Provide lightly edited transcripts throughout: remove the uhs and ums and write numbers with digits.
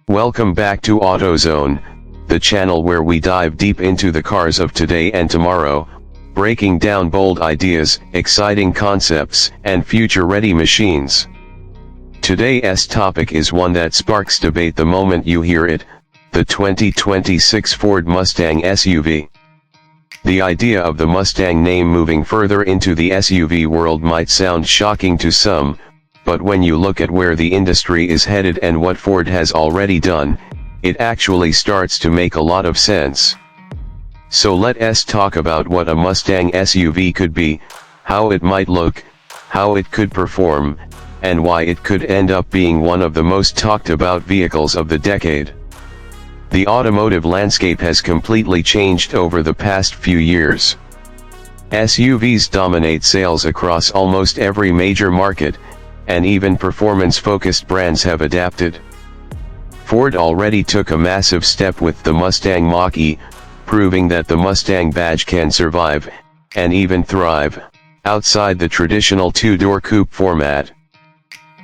Welcome back to AutoZone, the channel where we dive deep into the cars of today and tomorrow, breaking down bold ideas, exciting concepts, and future-ready machines. Today's topic is one that sparks debate the moment you hear it, the 2026 Ford Mustang SUV. The idea of the Mustang name moving further into the SUV world might sound shocking to some, but when you look at where the industry is headed and what Ford has already done, it actually starts to make a lot of sense. So let's talk about what a Mustang SUV could be, how it might look, how it could perform, and why it could end up being one of the most talked about vehicles of the decade. The automotive landscape has completely changed over the past few years. SUVs dominate sales across almost every major market, and even performance-focused brands have adapted. Ford already took a massive step with the Mustang Mach-E, proving that the Mustang badge can survive, and even thrive, outside the traditional two-door coupe format.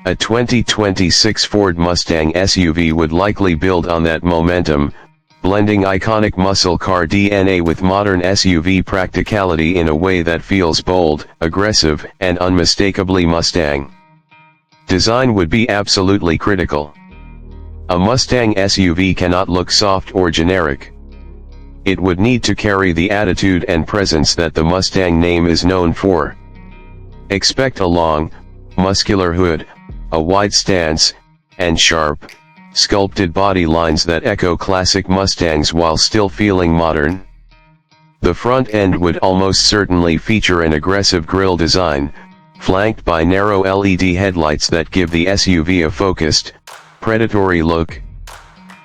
A 2026 Ford Mustang SUV would likely build on that momentum, blending iconic muscle car DNA with modern SUV practicality in a way that feels bold, aggressive, and unmistakably Mustang. Design would be absolutely critical. A Mustang SUV cannot look soft or generic. It would need to carry the attitude and presence that the Mustang name is known for. Expect a long, muscular hood, a wide stance, and sharp, sculpted body lines that echo classic Mustangs while still feeling modern. The front end would almost certainly feature an aggressive grille design, flanked by narrow LED headlights that give the SUV a focused, predatory look.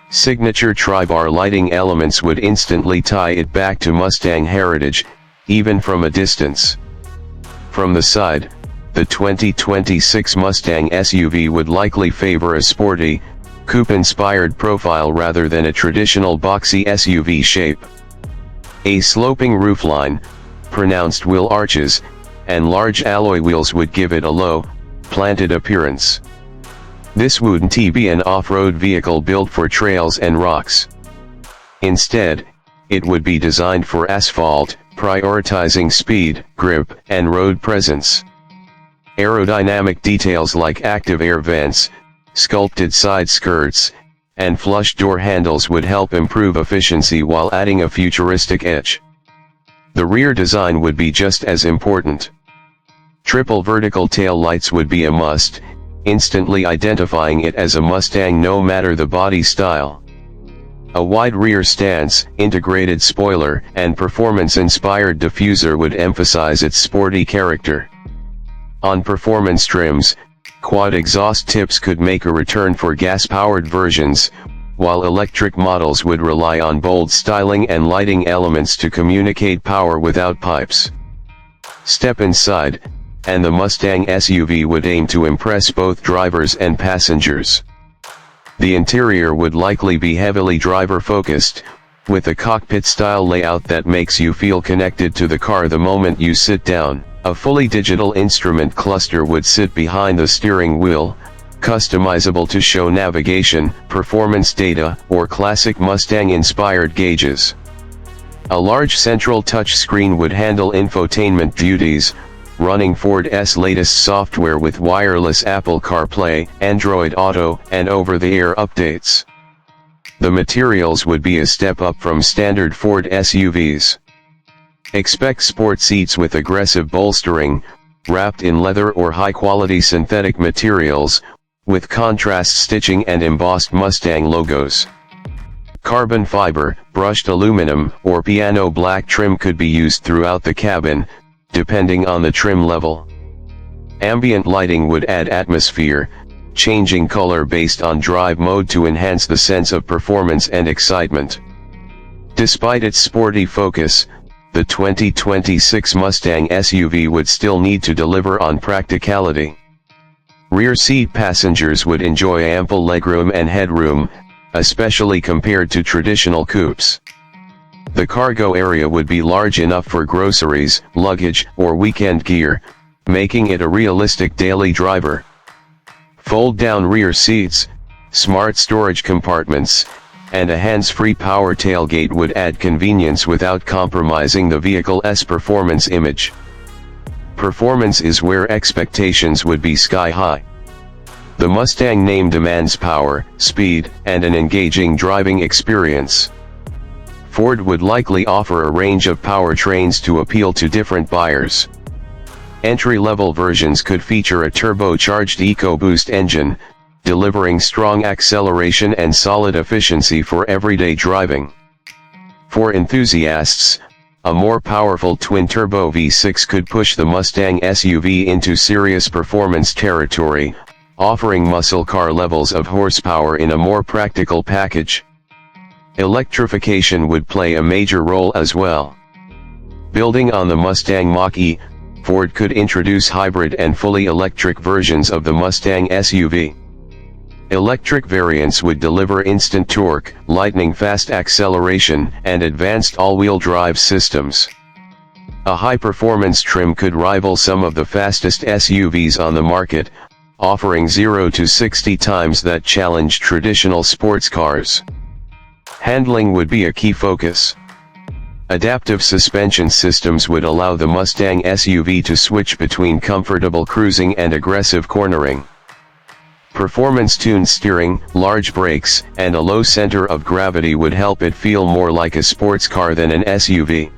Signature tri-bar lighting elements would instantly tie it back to Mustang heritage, even from a distance. From the side, the 2026 Mustang SUV would likely favor a sporty, coupe-inspired profile rather than a traditional boxy SUV shape. A sloping roofline, pronounced wheel arches, and large alloy wheels would give it a low, planted appearance. This wouldn't be an off-road vehicle built for trails and rocks. Instead, it would be designed for asphalt, prioritizing speed, grip, and road presence. Aerodynamic details like active air vents, sculpted side skirts, and flush door handles would help improve efficiency while adding a futuristic edge. The rear design would be just as important. Triple vertical tail lights would be a must, instantly identifying it as a Mustang no matter the body style. A wide rear stance, integrated spoiler, and performance-inspired diffuser would emphasize its sporty character. On performance trims, quad exhaust tips could make a return for gas-powered versions, while electric models would rely on bold styling and lighting elements to communicate power without pipes. Step inside, and the Mustang SUV would aim to impress both drivers and passengers. The interior would likely be heavily driver-focused, with a cockpit-style layout that makes you feel connected to the car the moment you sit down. A fully digital instrument cluster would sit behind the steering wheel, customizable to show navigation, performance data, or classic Mustang-inspired gauges. A large central touchscreen would handle infotainment duties, running Ford's latest software with wireless Apple CarPlay, Android Auto, and over-the-air updates. The materials would be a step up from standard Ford SUVs. Expect sport seats with aggressive bolstering, wrapped in leather or high-quality synthetic materials, with contrast stitching and embossed Mustang logos. Carbon fiber, brushed aluminum, or piano black trim could be used throughout the cabin, depending on the trim level. Ambient lighting would add atmosphere, changing color based on drive mode to enhance the sense of performance and excitement. Despite its sporty focus, the 2026 Mustang SUV would still need to deliver on practicality. Rear seat passengers would enjoy ample legroom and headroom, especially compared to traditional coupes. The cargo area would be large enough for groceries, luggage, or weekend gear, making it a realistic daily driver. Fold-down rear seats, smart storage compartments, and a hands-free power tailgate would add convenience without compromising the vehicle's performance image. Performance is where expectations would be sky-high. The Mustang name demands power, speed, and an engaging driving experience. Ford would likely offer a range of powertrains to appeal to different buyers. Entry-level versions could feature a turbocharged EcoBoost engine, delivering strong acceleration and solid efficiency for everyday driving. For enthusiasts, a more powerful twin-turbo V6 could push the Mustang SUV into serious performance territory, offering muscle car levels of horsepower in a more practical package. Electrification would play a major role as well. Building on the Mustang Mach-E, Ford could introduce hybrid and fully electric versions of the Mustang SUV. Electric variants would deliver instant torque, lightning-fast acceleration, and advanced all-wheel drive systems. A high-performance trim could rival some of the fastest SUVs on the market, offering 0 to 60 times that challenge traditional sports cars. Handling would be a key focus. Adaptive suspension systems would allow the Mustang SUV to switch between comfortable cruising and aggressive cornering. Performance-tuned steering, large brakes, and a low center of gravity would help it feel more like a sports car than an SUV.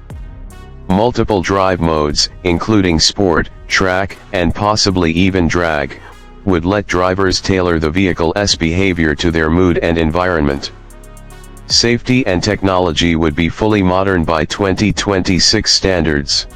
Multiple drive modes, including Sport, Track, and possibly even Drag, would let drivers tailor the vehicle's behavior to their mood and environment. Safety and technology would be fully modern by 2026 standards.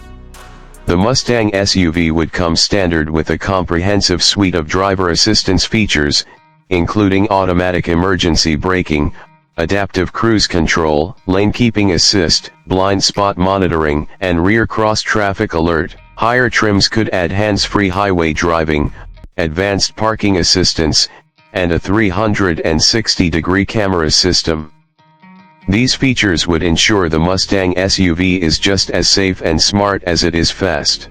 The Mustang SUV would come standard with a comprehensive suite of driver assistance features, including automatic emergency braking, adaptive cruise control, lane keeping assist, blind spot monitoring, and rear cross-traffic alert. Higher trims could add hands-free highway driving, advanced parking assistance, and a 360-degree camera system. These features would ensure the Mustang SUV is just as safe and smart as it is fast.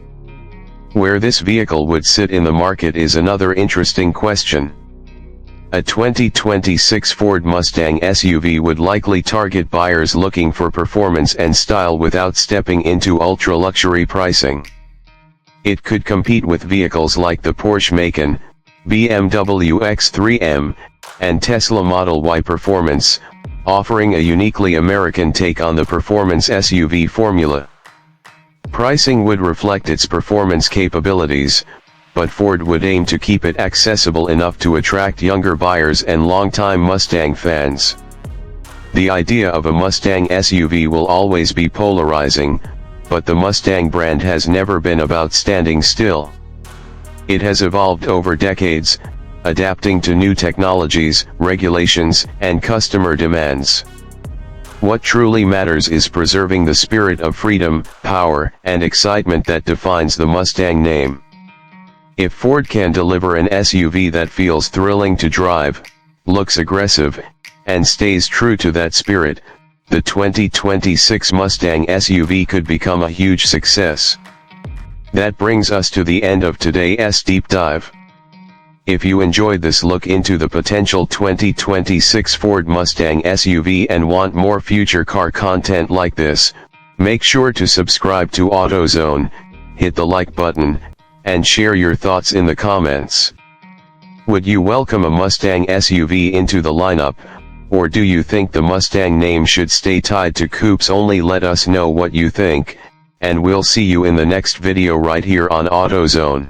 Where this vehicle would sit in the market is another interesting question. A 2026 Ford Mustang SUV would likely target buyers looking for performance and style without stepping into ultra-luxury pricing. It could compete with vehicles like the Porsche Macan, BMW X3M, and Tesla Model Y Performance, offering a uniquely American take on the performance SUV formula. Pricing would reflect its performance capabilities, but Ford would aim to keep it accessible enough to attract younger buyers and longtime Mustang fans. The idea of a Mustang SUV will always be polarizing, but the Mustang brand has never been about standing still. It has evolved over decades, adapting to new technologies, regulations, and customer demands. What truly matters is preserving the spirit of freedom, power, and excitement that defines the Mustang name. If Ford can deliver an SUV that feels thrilling to drive, looks aggressive, and stays true to that spirit, the 2026 Mustang SUV could become a huge success. That brings us to the end of today's deep dive. If you enjoyed this look into the potential 2026 Ford Mustang SUV and want more future car content like this, make sure to subscribe to AutoZone, hit the like button, and share your thoughts in the comments. Would you welcome a Mustang SUV into the lineup, or do you think the Mustang name should stay tied to coupes only? Let us know what you think, and we'll see you in the next video right here on AutoZone.